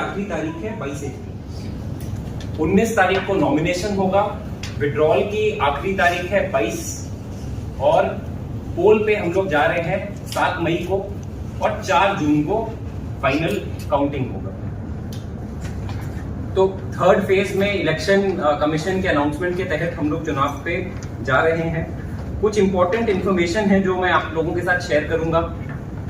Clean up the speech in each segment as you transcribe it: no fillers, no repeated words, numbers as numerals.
आखिरी तारीख है 22 अप्रैल। 19 तारीख को नॉमिनेशन होगा, विड्रॉल की आखिरी तारीख है 22 और पोल पे हम लोग जा रहे हैं 7 मई को और 4 जून को फाइनल काउंटिंग होगा। तो थर्ड फेज में इलेक्शन कमीशन के अनाउंसमेंट के तहत हम लोग चुनाव पे जा रहे हैं। कुछ इंपॉर्टेंट इंफॉर्मेशन है जो मैं आप लोगों के साथ शेयर करूंगा।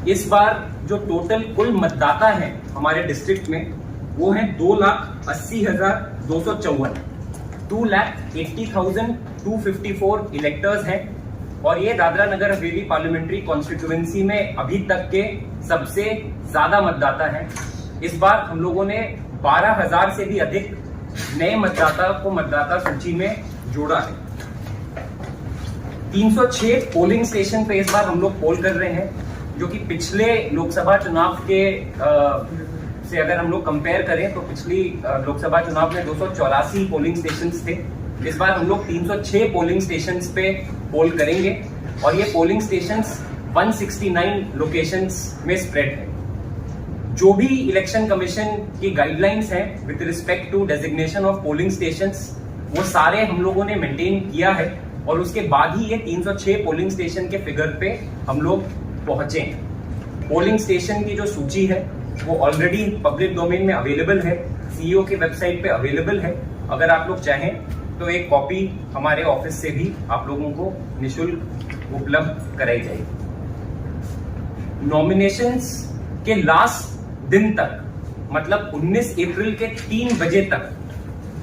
इस बार जो टोटल कुल मतदाता हैं हमारे डिस्ट्रिक्ट में वो हैं 2,80,254, 2,80,254 इलेक्टर्स हैं और ये दादरा नगर हवेली पार्लियामेंट्री कॉन्स्टिट्यूएंसी में अभी तक के सबसे ज्यादा मतदाता हैं। इस बार हम लोगों ने 12,000 से भी अधिक नए मतदाता को मतदाता सूची में जोड़ा है। 306 पोलिंग स्टेशन पे इस बार हम लोग पोल कर रहे हैं, जो कि पिछले लोकसभा चुनाव के से अगर हम लोग कंपेयर करें तो पिछली लोकसभा चुनाव में 284 पोलिंग स्टेशंस थे। इस बार हम लोग 306 पोलिंग स्टेशंस पे पोल करेंगे और ये पोलिंग स्टेशंस 169 लोकेशंस में स्प्रेड है। जो भी इलेक्शन कमीशन की गाइडलाइंस हैं with respect to designation of polling stations वो सारे हम लोगों ने मेंटेन किया है और उसके बाद ही ये 306 पोलिंग स्टेशन के फिगर पे हम लोग पहुंचे हैं। पोलिंग स्टेशन की जो सूची है वो ऑलरेडी पब्लिक डोमेन में अवेलेबल है, सीईओ की वेबसाइट पे अवेलेबल है। अगर आप लोग चाहें तो एक कॉपी हमारे ऑफिस से भी आप लोगों को निःशुल्क उपलब्ध कराई जाएगी। नॉमिनेशंस के लास्ट दिन तक मतलब 19 अप्रैल के 3 बजे तक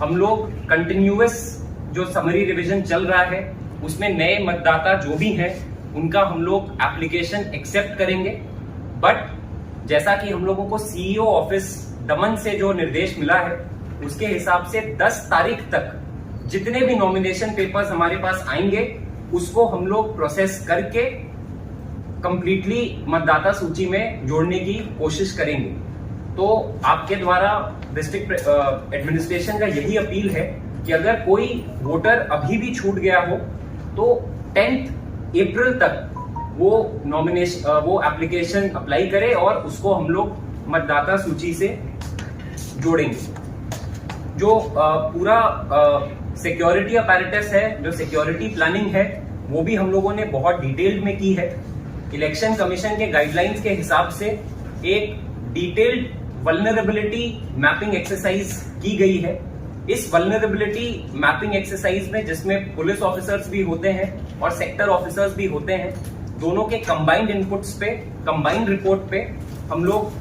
हम लोग कंटिन्यूअस जो समरी रिवीजन चल रहा है उसमें नए मतदाता जो भी हैं उनका हम लोग एप्लीकेशन एक्सेप्ट करेंगे। बट जैसा कि हम लोगों को सीईओ ऑफिस दमन से जो निर्देश मिला है उसके हिसाब से 10 तारीख तक जितने भी नॉमिनेशन पेपर्स हमारे पास आएंगे उसको हम लोग प्रोसेस करके कंप्लीटली मतदाता सूची में जोड़ने की कोशिश करेंगे। तो आपके द्वारा डिस्ट्रिक्ट एडमिनिस्ट्रेशन का यही अपील है कि अगर कोई वोटर अभी भी छूट गया हो तो 10 अप्रैल तक वो एप्लीकेशन अप्लाई करे और उसको हम लोग मतदाता सूची से जोड़ेंगे। जो पूरा सिक्योरिटी अपैरेटस है, जो सिक्योरिटी प्लानिंग है वो भी हम लोगों ने बहुत डिटेल्ड में की है। इलेक्शन कमीशन के गाइडलाइंस के हिसाब से एक डिटेल्ड वल्नरेबिलिटी मैपिंग एक्सरसाइज की गई है। इस वल्नरेबिलिटी मैपिंग एक्सरसाइज में जिसमें पुलिस ऑफिसर्स भी होते हैं और सेक्टर ऑफिसर्स भी होते हैं, दोनों के कंबाइंड इनपुट्स पे, कंबाइंड रिपोर्ट पे हम लोग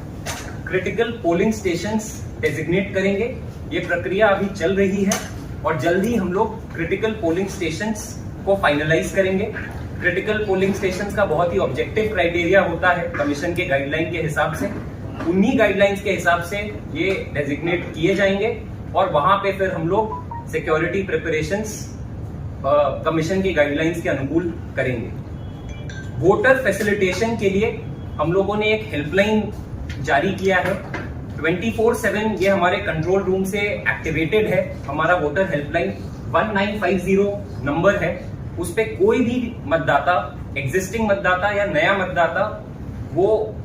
क्रिटिकल पोलिंग स्टेशंस डेजिग्नेट करेंगे। ये प्रक्रिया अभी चल रही है और जल्द ही हम लोग क्रिटिकल पोलिंग स्टेशंस को फाइनलाइज करेंगे। क्रिटिकल पोलिंग स्टेशंस का बहुत ही ऑब्जेक्टिव क्राइटेरिया होता है कमीशन के गाइडलाइन के हिसाब से। उन्हीं गाइडलाइंस के हिसाब से ये डेजिग्नेट किए जाएंगे और वहां पे फिर हम लोग सिक्योरिटी प्रिपरेशंस कमीशन की गाइडलाइंस के अनुकूल करेंगे। वोटर फैसिलिटेशन के लिए हम लोगों ने एक हेल्पलाइन जारी किया है। 24/7 ये हमारे कंट्रोल रूम से एक्टिवेटेड है। हमारा वोटर हेल्पलाइन 1950 नंबर है। उस पे कोई भी मतदाता, एग्जिस्टिंग मतदाता या नया मतदाता, वो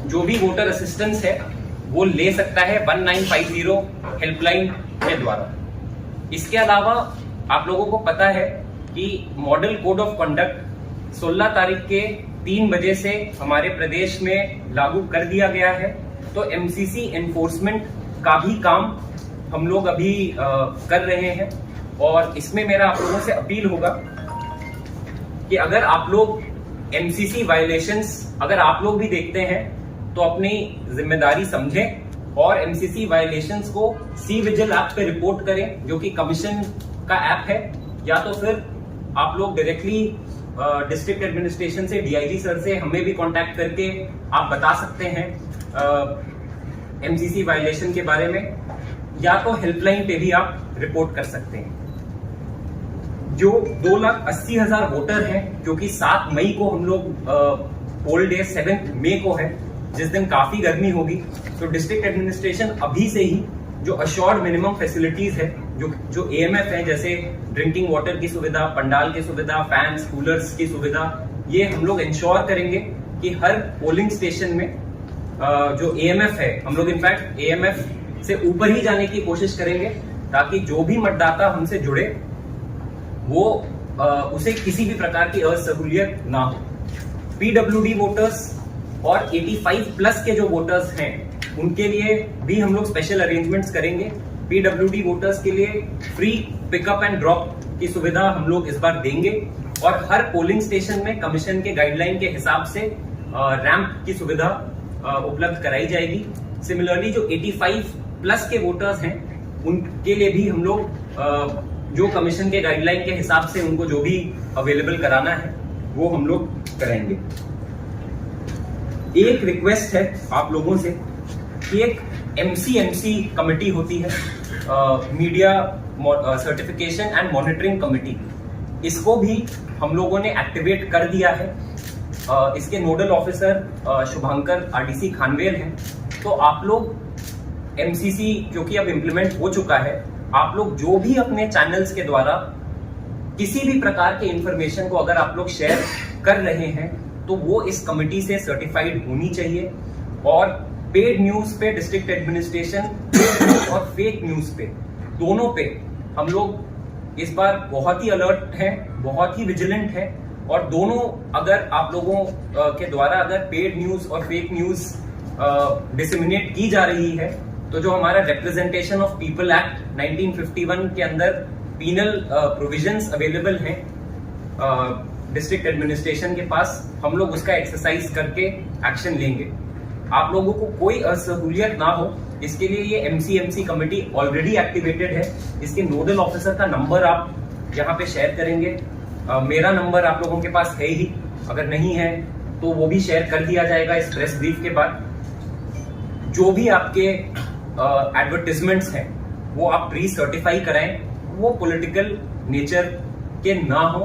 जो भी वोटर असिस्टेंस है वो ले सकता है 1950 हेल्पलाइन के द्वारा। इसके अलावा आप लोगों को पता है कि मॉडल कोड ऑफ कंडक्ट 16 तारीख के 3 बजे से हमारे प्रदेश में लागू कर दिया गया है। तो एमसीसी एनफोर्समेंट का भी काम हम लोग अभी कर रहे हैं और इसमें मेरा आप लोगों से अपील होगा कि अगर आप लोग एमसीसी वायलेशंस अगर आप लोग भी देखते हैं तो अपनी जिम्मेदारी समझें और एमसीसी वायलेशंस को सी विजिल ऐप पे रिपोर्ट करें, जो कि कमीशन का ऐप है, या तो फिर आप लोग डायरेक्टली डिस्ट्रिक्ट एडमिनिस्ट्रेशन से, डीआईजी सर से हमें भी कांटेक्ट करके आप बता सकते हैं एमसीसी वायलेशन के बारे में, या तो हेल्पलाइन पे भी आप रिपोर्ट कर सकते हैं। जो 2,80,000 वोटर हैं, क्योंकि 7 मई को हम लोग पोल डे 7 मई को है, जिस दिन काफी गर्मी होगी, तो डिस्ट्रिक्ट एडमिनिस्ट्रेशन अभी से ही जो अश्योर्ड मिनिमम फैसिलिटीज है, जो एएमएफ है, जैसे ड्रिंकिंग वाटर की सुविधा, पंडाल की सुविधा, फैंस, कूलर्स की सुविधा, ये हम लोग इंश्योर करेंगे कि हर पोलिंग स्टेशन में जो AMF है, हम लोग इनफैक्ट AMF से ऊपर ही जाने की कोशिश करेंगे ताकि जो भी मतदाता हमसे जुड़े वो उसे किसी भी प्रकार की असहूलियत ना हो। PWD वोटर्स और 85 प्लस के जो वोटर्स हैं उनके लिए भी हम लोग स्पेशल अरेंजमेंट्स करेंगे। PWD वोटर्स के लिए फ्री पिकअप एंड ड्रॉप की सुविधा हम लोग इस बार देंगे और हर पोलिंग स्टेशन में कमीशन के गाइडलाइन के हिसाब से रैंप की सुविधा उपलब्ध कराई जाएगी। सिमिलरली जो 85 प्लस के वोटर्स हैं उनके लिए भी हम लोग जो कमीशन के गाइडलाइन के हिसाब से उनको जो भी अवेलेबल कराना है वो हम लोग कराएंगे। एक रिक्वेस्ट है आप लोगों से कि एक MCMC कमेटी होती है, media certification and monitoring committee, इसको भी हम लोगों ने एक्टिवेट कर दिया है। इसके nodal officer Shubhankar RDC Khanvel हैं। तो आप लोग MCC क्योंकि अब इम्प्लीमेंट हो चुका है, आप लोग जो भी अपने चैनल्स के द्वारा किसी भी प्रकार के इंफॉर्मेशन को अगर आप लोग शेयर कर रहे हैं तो वो इस कमेटी से सर्टिफाइड होनी चाहिए। और पेड न्यूज पे डिस्ट्रिक्ट एडमिनिस्ट्रेशन और फेक न्यूज पे दोनों पे हम लोग इस बार बहुत ही अलर्ट हैं, बहुत ही विजिलेंट हैं। और दोनों अगर आप लोगों के द्वारा अगर पेड न्यूज और फेक न्यूज डिसेमिनेट की जा रही है तो जो हमारा रिप्रेजेंटेशन ऑफ पीपल एक्ट 1951 के अंदर पीनल प्रोविजंस अवेलेबल हैं डिस्ट्रिक्ट एडमिनिस्ट्रेशन के पास, हम लोग उसका एक्सरसाइज करके एक्शन लेंगे। आप लोगों को कोई असहूलियत ना हो इसके लिए ये MCMC कमेटी ऑलरेडी एक्टिवेटेड है। इसके नोडल ऑफिसर का नंबर आप यहाँ पे शेयर करेंगे। मेरा नंबर आप लोगों के पास है ही, अगर नहीं है तो वो भी शेयर कर दिया जाएगा इस प्रेस ब्रीफ के बाद। जो भी आपके एडवर्टिजमेंट्स हैं वो आप प्री सर्टिफाई कराएं, वो पॉलिटिकल नेचर के ना हो,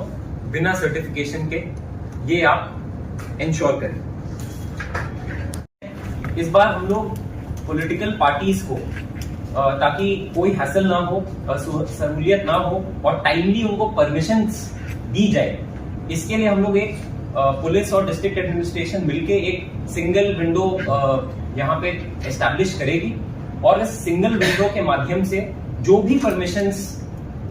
बिना सर्टिफिकेशन के, ये आप इंश्योर करें। इस बार हम लोग पॉलिटिकल पार्टीज को ताकि कोई हैसल ना हो, सहूलियत ना हो और टाइमली उनको परमिशंस दी जाए, इसके लिए हम लोग एक पुलिस और डिस्ट्रिक्ट एडमिनिस्ट्रेशन मिलके एक सिंगल विंडो यहाँ पे एस्टैब्लिश करेगी। और इस सिंगल विंडो के माध्यम से जो भी परमिशंस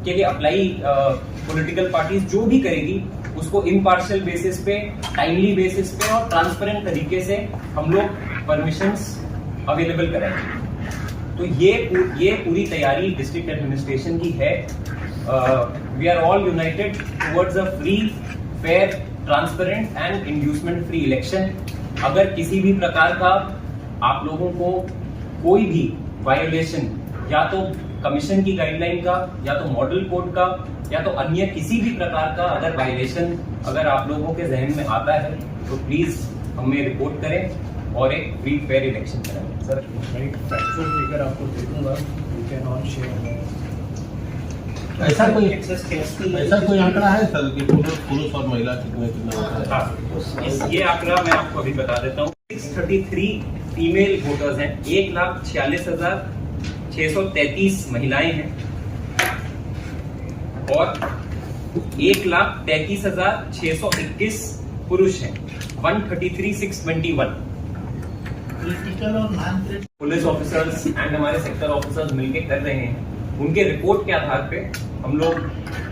के लिए अप्लाई पॉलिटिकल पार्टीज जो भी करेगी उसको इम्पार्शियल बेसिस पे, टाइमली बेसिस पे और ट्रांसपेरेंट तरीके से हम लोग परमिशंस अवेलेबल कराएंगे। तो ये पूरी तैयारी डिस्ट्रिक्ट एडमिनिस्ट्रेशन की है। We are all united towards a free, fair, transparent and inducement free election. अगर किसी भी प्रकार का आप लोगों को कोई भी वायोलेशन, या तो कमीशन की गाइडलाइन का, या तो मॉडल कोड का, या तो अन्य किसी भी प्रकार का अगर वायलेशन अगर आप लोगों के जहन में आता है तो प्लीज हमें रिपोर्ट करें और एक फ्री फेयर इलेक्शन कराएं। सर फैक्चुअल फिगर आपको दे दूंगा, यू कैन ऑन शेयर। ऐसा कोई आंकड़ा है सर कि पुरुष और महिला कितने होता है? ये आंकड़ा मैं आपको अभी बता देता हूँ। 633 फीमेल वोटर्स हैं, 1,46,633 महिलाएं हैं और 1,33,621 पुरुष हैं। 133,621 पुलिस ऑफिसर्स एंड हमारे सेक्टर ऑफिसर्स मिलके कर रहे हैं। उनके रिपोर्ट के आधार पे हम लोग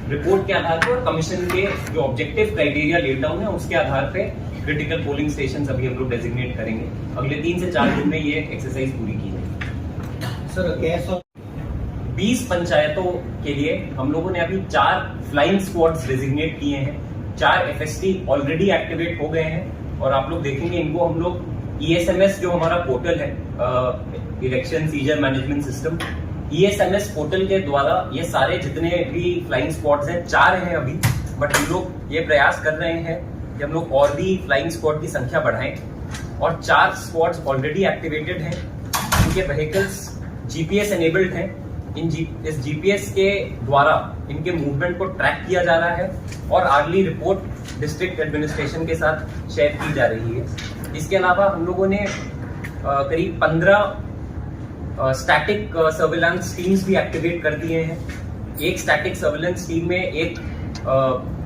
और कमीशन के जो ऑब्जेक्टिव क्राइटेरिया लेट डाउन है उसके आधार पे क्रिटिकल पोलिंग स्टेशन अभी हम लोग डेजिग्नेट करेंगे। अगले 3 से 4 दिन में ये एक्सरसाइज पूरी की जाएगी। सर कैसे 20 पंचायतों के लिए हम लोगों ने अभी 4 फ्लाइंग स्क्वाड्स डेजिग्नेट किए हैं। 4 FST ऑलरेडी एक्टिवेट हो गए हैं और आप लोग देखेंगे इनको हम लोग ESMS जो हमारा पोर्टल है, election seizure management system, ESMS portal के द्वारा ये सारे जितने भी फ्लाइंग स्क्वाड्स हैं, 4 हैं अभी, बट हम लोग ये प्रयास कर रहे हैं कि हम लोग और भी फ्लाइंग स्क्वाड की संख्या बढ़ाएं और 4 स्क्वाड्स ऑलरेडी एक्टिवेटेड हैं। इनके व्हीकल्स GPS एनेबल्ड हैं। इस GPS के द्वारा इनके मूवमेंट को ट्रैक किया जा रहा है और अर्ली रिपोर्ट डिस्ट्रिक्ट एडमिनिस्ट्रेशन के साथ शेयर की जा रही है। इसके अलावा हम लोगों ने करीब 15 स्टैटिक सर्विलांस टीम्स भी एक्टिवेट कर दिए हैं। एक स्टैटिक सर्विलांस टीम में एक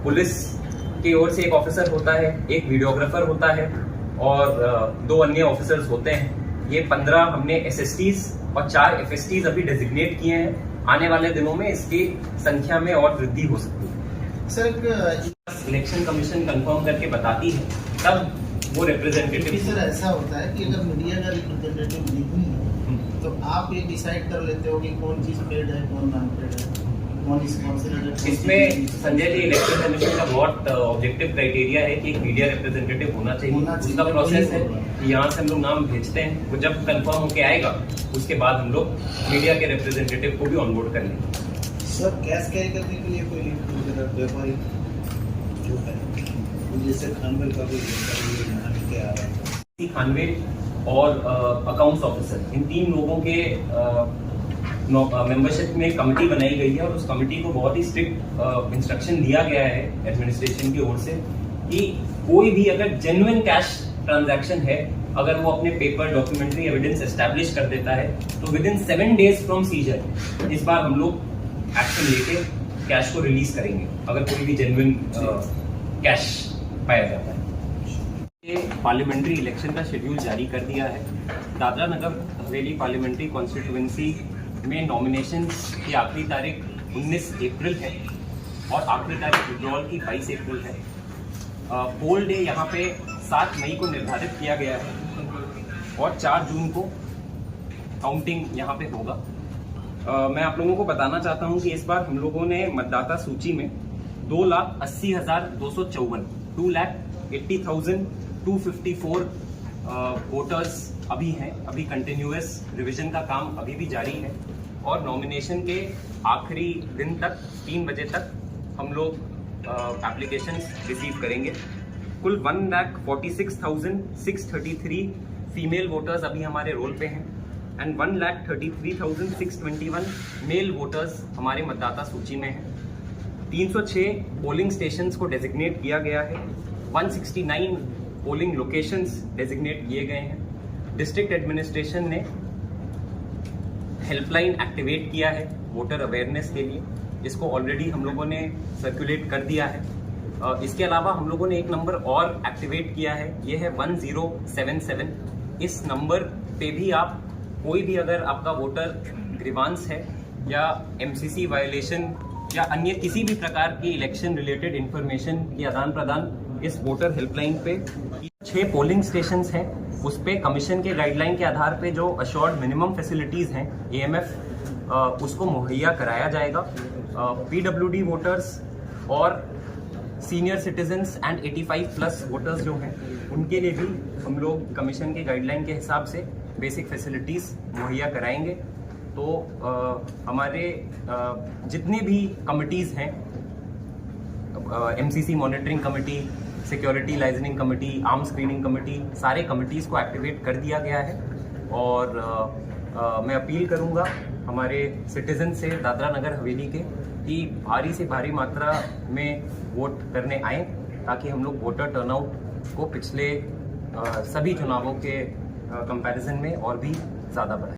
पुलिस की ओर से एक ऑफिसर होता है, एक वीडियोग्राफर होता है और 2 अन्य ऑफिसर्स होते हैं। ये 15 हमने SSTs और 4 FSTs अभी डेजिग्नेट किए हैं। आने वाले दिनों में इसकी संख्या में और वृद्धि हो सकती है। सर इलेक्शन कमीशन कंफर्म करके बताती है तब वो रिप्रेजेंटेटिव। सर ऐसा होता है कि अगर मीडिया का रिप्रेजेंटेटिव नहीं है तो आप ये डिसाइड कर लेते हो कि कौन चीज पेड है कौन नॉन पेड है, कौन स्पॉन्सर्ड है। इसमें संजय जी इलेक्शन कमीशन का बहुत ऑब्जेक्टिव क्राइटेरिया है कि एक मीडिया रिप्रेजेंटेटिव होना चाहिए। उसका प्रोसेस है कि यहाँ से हम लोग नाम भेजते हैं, वो जब कंफर्म होके आएगा उसके बाद हम लोग मीडिया के रिप्रेजेंटेटिव को भी ऑनबोर्ड कर लेंगे। सर कैश कैरी करने के लिए कोई व्यापारी जो है जैसे खानवेल का भी आ रहा है, खानवेल और अकाउंट्स ऑफिसर, इन 3 लोगों के मेंबरशिप में कमेटी बनाई गई है और उस कमेटी को बहुत ही स्ट्रिक्ट इंस्ट्रक्शन दिया गया है एडमिनिस्ट्रेशन की ओर से कि कोई भी अगर जेन्युइन कैश ट्रांजैक्शन है, अगर वो अपने पेपर डॉक्यूमेंट्री एविडेंस एस्टैब्लिश कर देता है तो within 7 days from seizure इस बार हम लोग एक्शन लेके कैश को रिलीज करेंगे अगर कोई भी जेन्युइन कैश पाया जाता है। ये पार्लियामेंट्री इलेक्शन का शेड्यूल जारी कर दिया है। दादरा नगर हवेली पार्लियामेंट्री कॉन्स्टिट्यूएंसी में नॉमिनेशन की आखिरी तारीख 19 अप्रैल है और आखिरी तारीख विड्रॉल की 22 अप्रैल है। पोल डे यहाँ पे 7 मई को निर्धारित किया गया है और 4 जून को काउंटिंग यहाँ पे होगा। मैं आप लोगों को बताना चाहता हूँ कि इस बार हम लोगों ने मतदाता सूची में 2,80,254 2,80,254 वोटर्स अभी हैं। अभी कंटिन्यूअस रिवीजन का काम अभी भी जारी है और नॉमिनेशन के आखिरी दिन तक 3 बजे तक हम लोग एप्लीकेशंस रिसीव करेंगे। कुल 1,46,633 फीमेल वोटर्स अभी हमारे रोल पे हैं एंड 1,33,621 मेल वोटर्स हमारे मतदाता सूची में हैं। 306 पोलिंग स्टेशंस को डेजिग्नेट किया गया है। 169 पोलिंग लोकेशंस डेजिग्नेट किए गए हैं। डिस्ट्रिक्ट एडमिनिस्ट्रेशन ने हेल्पलाइन एक्टिवेट किया है वोटर अवेयरनेस के लिए, इसको ऑलरेडी हम लोगों ने सर्कुलेट कर दिया है। इसके अलावा हम लोगों ने एक नंबर और एक्टिवेट किया है, ये है 1077। इस नंबर पे भी आप कोई भी अगर आपका वोटर ग्रीवांस है या MCC वायलेशन या अन्य किसी भी प्रकार की इलेक्शन रिलेटेड इंफॉर्मेशन की आदान प्रदान इस वोटर हेल्पलाइन पे 6 पोलिंग स्टेशंस हैं, उस पे कमीशन के गाइडलाइन के आधार पे जो अश्योर्ड मिनिमम फैसिलिटीज हैं AMF उसको मुहैया कराया जाएगा। PWD वोटर्स और सीनियर सिटीजन्स एंड 85+ वोटर्स जो हैं उनके लिए भी हम लोग कमीशन के गाइडलाइन के हिसाब से बेसिक फैसिलिटीज मुहैया कराएंगे। तो हमारे जितने भी कमिटीज़ हैं, MCC monitoring committee, security liaisoning committee, arm screening committee, सारे कमिटीज़ को एक्टिवेट कर दिया गया है और मैं अपील करूंगा हमारे सिटीजन से दादरा नगर हवेली के कि भारी से भारी मात्रा में वोट करने आएँ ताकि हम लोग वोटर टर्नआउट को पिछले सभी चुनावों के कंपैरिजन में और भी ज़्यादा बढ़ाएं।